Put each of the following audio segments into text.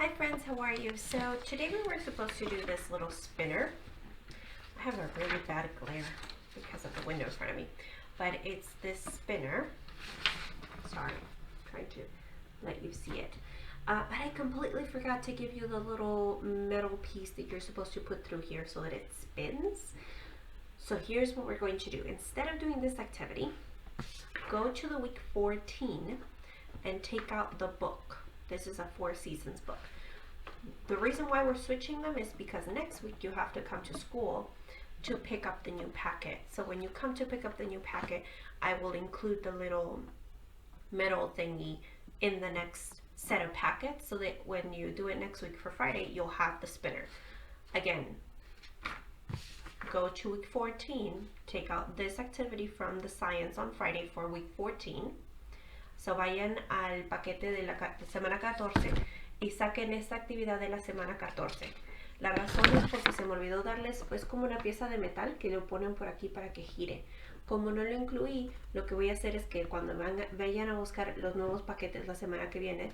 Hi friends, how are you? So today we were supposed to do this little spinner. I have a really bad glare because of the window in front of me, but it's this spinner. Sorry, I'm trying to let you see it. But I completely forgot to give you the little metal piece that you're supposed to put through here so that it spins. So here's what we're going to do. Instead of doing this activity, go to the week 14 and take out the book. This is a Four Seasons book. The reason why we're switching them is because next week you have to come to school to pick up the new packet. So when you come to pick up the new packet, I will include the little metal thingy in the next set of packets so that when you do it next week for Friday, you'll have the spinner. Again, go to week 14, take out this activity from the science on Friday for week 14. So vayan al paquete de la semana 14 y saquen esta actividad de la semana 14. La razón es porque se me olvidó darles pues como una pieza de metal que lo ponen por aquí para que gire. Como no lo incluí, lo que voy a hacer es que cuando vayan a buscar los nuevos paquetes la semana que viene,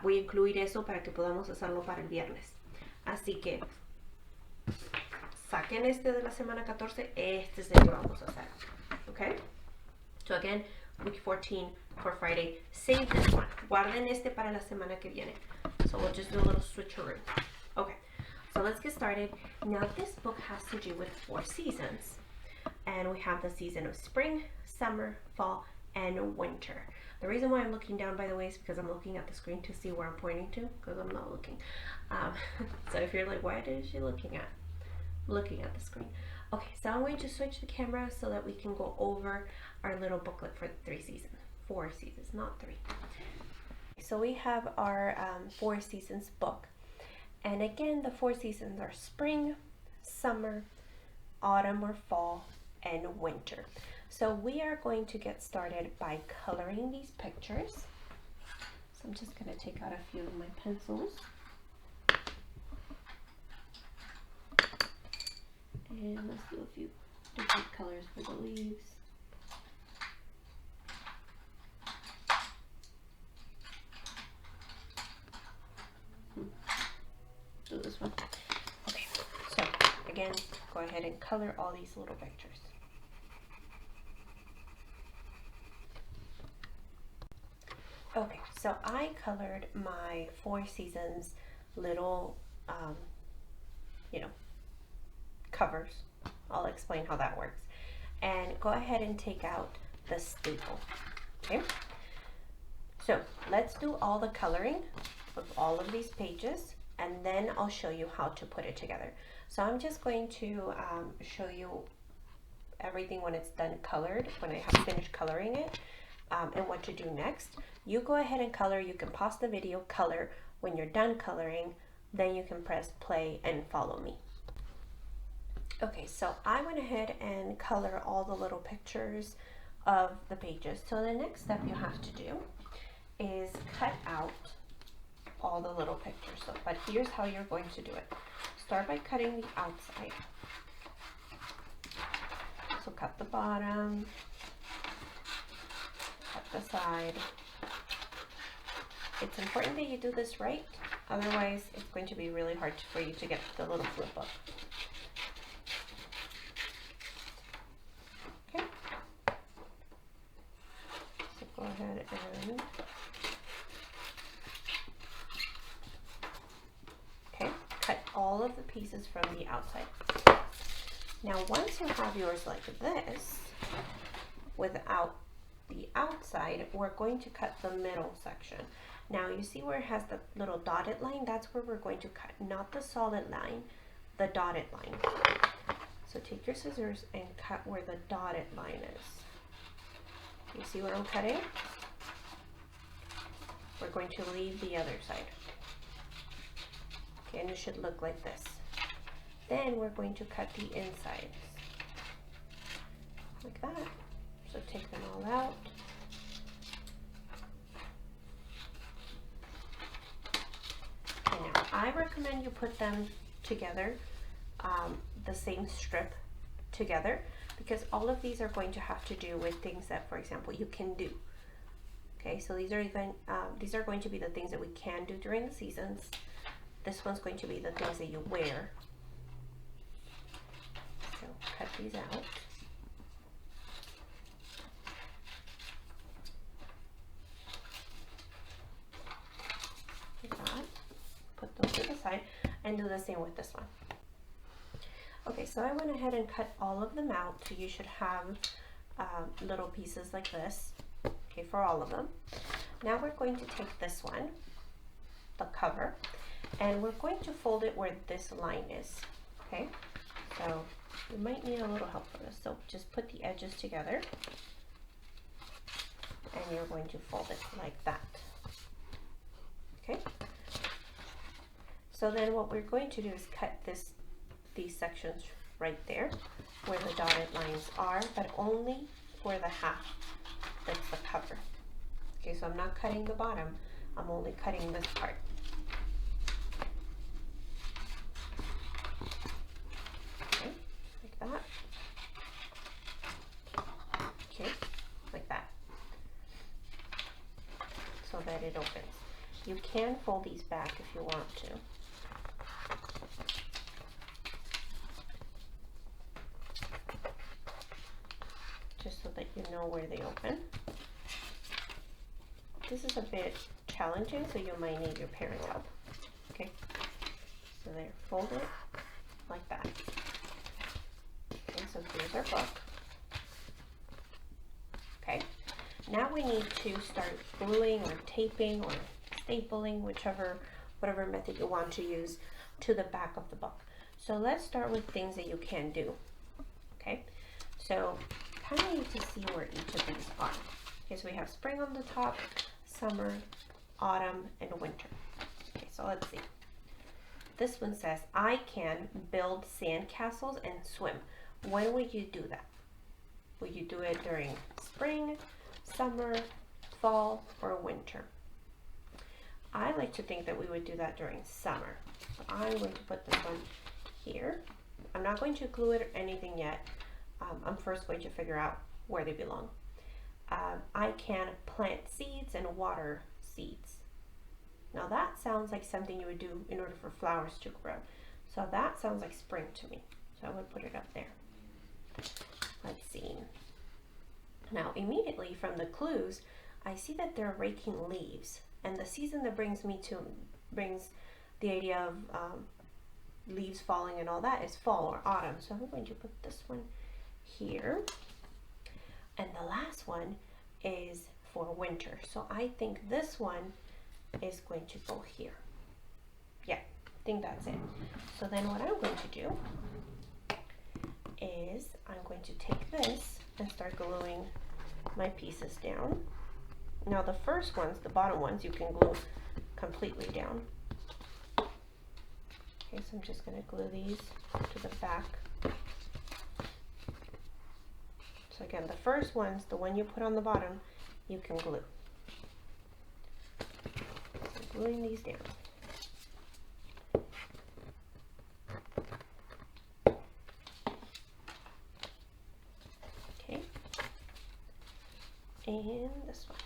voy a incluir eso para que podamos hacerlo para el viernes. Así que saquen este de la semana 14, este es el que vamos a hacer. Okay? So again, week 14 for Friday. Save this one. Guarden este para la semana que viene. So we'll just do a little switcheroo. Okay, so let's get started. Now this book has to do with 4 seasons. And we have the season of spring, summer, fall, and winter. The reason why I'm looking down, by the way, is because I'm looking at the screen to see where I'm pointing to, because I'm not looking. So if you're like, why is she looking at? Looking at the screen. Okay, so I'm going to switch the camera so that we can go over our little booklet for the 4 seasons, not 3. So we have our 4 seasons book. And again, the 4 seasons are spring, summer, autumn or fall, and winter. So we are going to get started by coloring these pictures. So I'm just going to take out a few of my pencils. And let's do a few different colors for the leaves. Do this one. Okay, so again, go ahead and color all these little pictures. Okay, so I colored my 4 seasons little, covers. I'll explain how that works. And go ahead and take out the staple. Okay, so let's do all the coloring of all of these pages, and then I'll show you how to put it together. So I'm just going to show you everything when it's done colored, when I have finished coloring it, and what to do next. You go ahead and color. You can pause the video, color. When you're done coloring, then you can press play and follow me. Okay, so I went ahead and color all the little pictures of the pages. So the next step you have to do is cut out all the little pictures. So, but here's how you're going to do it. Start by cutting the outside. So cut the bottom, cut the side. It's important that you do this right, otherwise it's going to be really hard for you to get the little flip up. Okay. So go ahead and cut all of the pieces from the outside. Now once you have yours like this, without the outside, we're going to cut the middle section. Now you see where it has the little dotted line? That's where we're going to cut, not the solid line, the dotted line. So take your scissors and cut where the dotted line is. You see where I'm cutting? We're going to leave the other side. Okay, and it should look like this. Then we're going to cut the insides like that. So take them all out. Okay, now I recommend you put them together, the same strip together, because all of these are going to have to do with things that, for example, you can do. Okay, so these are going to be the things that we can do during the seasons. This one's going to be the things that you wear. So cut these out. Like that. Put those to the side and do the same with this one. Okay, so I went ahead and cut all of them out. So you should have little pieces like this, okay, for all of them. Now we're going to take this one, the cover, and we're going to fold it where this line is, okay? So you might need a little help for this. So just put the edges together and you're going to fold it like that, okay? So then what we're going to do is cut these sections right there where the dotted lines are, but only for the half that's the cover. Okay, so I'm not cutting the bottom, I'm only cutting this part. Okay, like that. Okay, like that. So that it opens. You can fold these back if you want to. Just so that you know where they open. This is a bit challenging, so you might need your parents' help. Okay, so there, fold it like that. Okay, so here's our book. Okay, now we need to start gluing or taping or stapling, whatever method you want to use, to the back of the book. So let's start with things that you can do. Okay, so kind of need to see where each of these are. Okay, so we have spring on the top, summer, autumn, and winter. Okay, so let's see. This one says, I can build sand castles and swim. When would you do that? Would you do it during spring, summer, fall, or winter? I like to think that we would do that during summer. So I'm going to put this one here. I'm not going to glue it or anything yet. I'm first going to figure out where they belong. I can plant seeds and water seeds. Now that sounds like something you would do in order for flowers to grow. So that sounds like spring to me. So I would put it up there. Let's see. Now immediately from the clues, I see that they're raking leaves. And the season that brings the idea of leaves falling and all that is fall or autumn. So I'm going to put this one here. And the last one is for winter. So I think this one is going to go here. Yeah, I think that's it. So then what I'm going to do is I'm going to take this and start gluing my pieces down. Now the first ones, the bottom ones, you can glue completely down. Okay, so I'm just going to glue these to the back. So again, the first ones, the one you put on the bottom, you can glue. So gluing these down. Okay. And this one.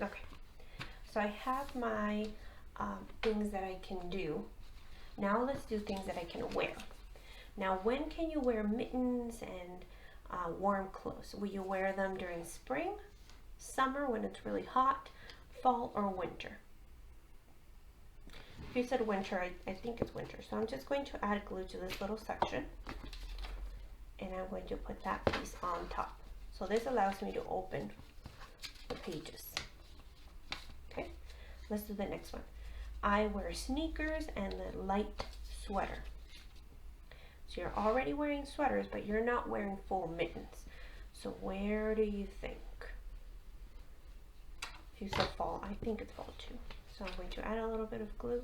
Okay. So I have my things that I can do. Now let's do things that I can wear. Now when can you wear mittens and warm clothes? Will you wear them during spring, summer when it's really hot, fall, or winter? If you said winter, I think it's winter. So I'm just going to add glue to this little section. And I'm going to put that piece on top. So this allows me to open the pages. Okay, let's do the next one. I wear sneakers and a light sweater. So you're already wearing sweaters, but you're not wearing full mittens. So where do you think? If you said fall, I think it's fall too. So I'm going to add a little bit of glue,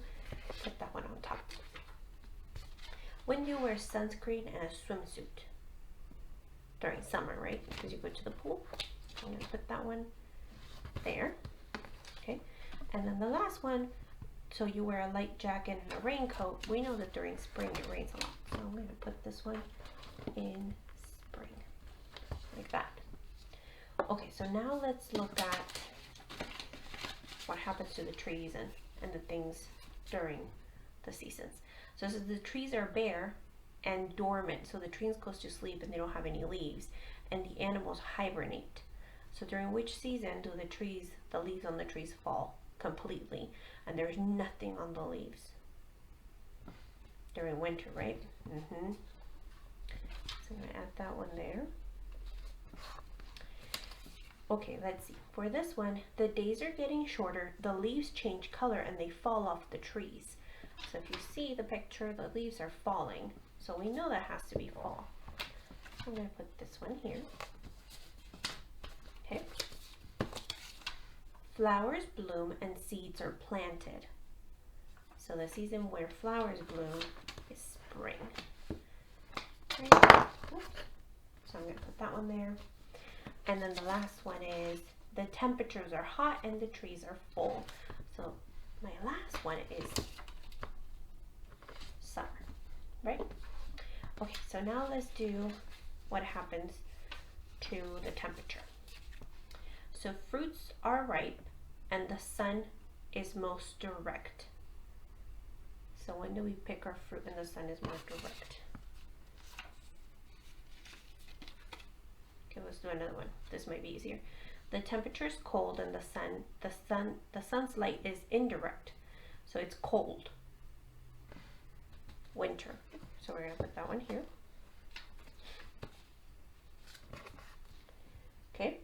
put that one on top. When do you wear sunscreen and a swimsuit? During summer, right? Because you go to the pool. I'm going to put that one there. Okay, and then the last one, so you wear a light jacket and a raincoat. We know that during spring it rains a lot. So I'm going to put this one in spring, like that. Okay, so now let's look at what happens to the trees and the things during the seasons. So the trees are bare and dormant, so the trees goes to sleep and they don't have any leaves, and the animals hibernate. So during which season do the leaves on the trees fall completely and there's nothing on the leaves? During winter, right? So I'm going to add that one there. Okay, let's see. For this one, the days are getting shorter, the leaves change color and they fall off the trees. So if you see the picture, the leaves are falling. So we know that has to be fall. I'm going to put this one here. Okay. Flowers bloom and seeds are planted. So the season where flowers bloom is spring. Okay. So I'm going to put that one there. And then the last one is the temperatures are hot and the trees are full. So my last one is summer, right? Okay, so now let's do what happens to the temperature. So fruits are ripe and the sun is most direct. So when do we pick our fruit and the sun is more direct? Okay, let's do another one. This might be easier. The temperature is cold and the sun's light is indirect. So it's cold. Winter. So we're going to put that one here. Okay.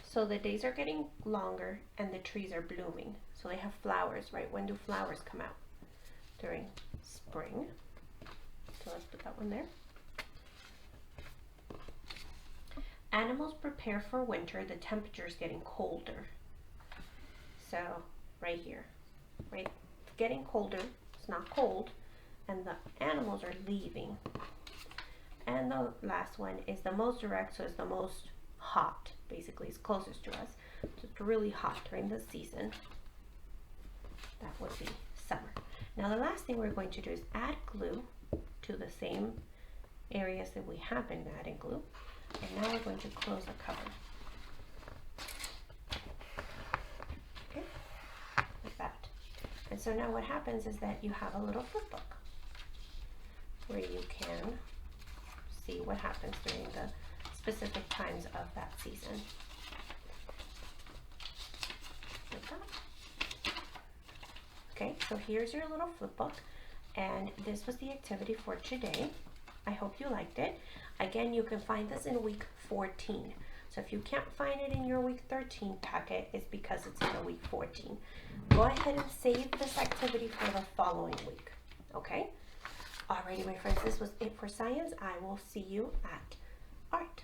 So the days are getting longer and the trees are blooming. So they have flowers, right? When do flowers come out? During spring. So let's put that one there. Animals prepare for winter. The temperature is getting colder. So right here, right? It's getting colder. It's not cold. And the animals are leaving. And the last one is the most direct, so it's the most hot. Basically, it's closest to us. So it's really hot during the season. That would be summer. Now the last thing we're going to do is add glue to the same areas that we have been adding glue. And now we're going to close the cover. Okay, like that. And so now what happens is that you have a little flip book where you can see what happens during the specific times of that season. Like that. Okay, so here's your little flip book, and this was the activity for today. I hope you liked it. Again, you can find this in week 14. So if you can't find it in your week 13 packet, it's because it's in the week 14. Go ahead and save this activity for the following week. Okay? Alrighty, my friends, this was it for science. I will see you at art.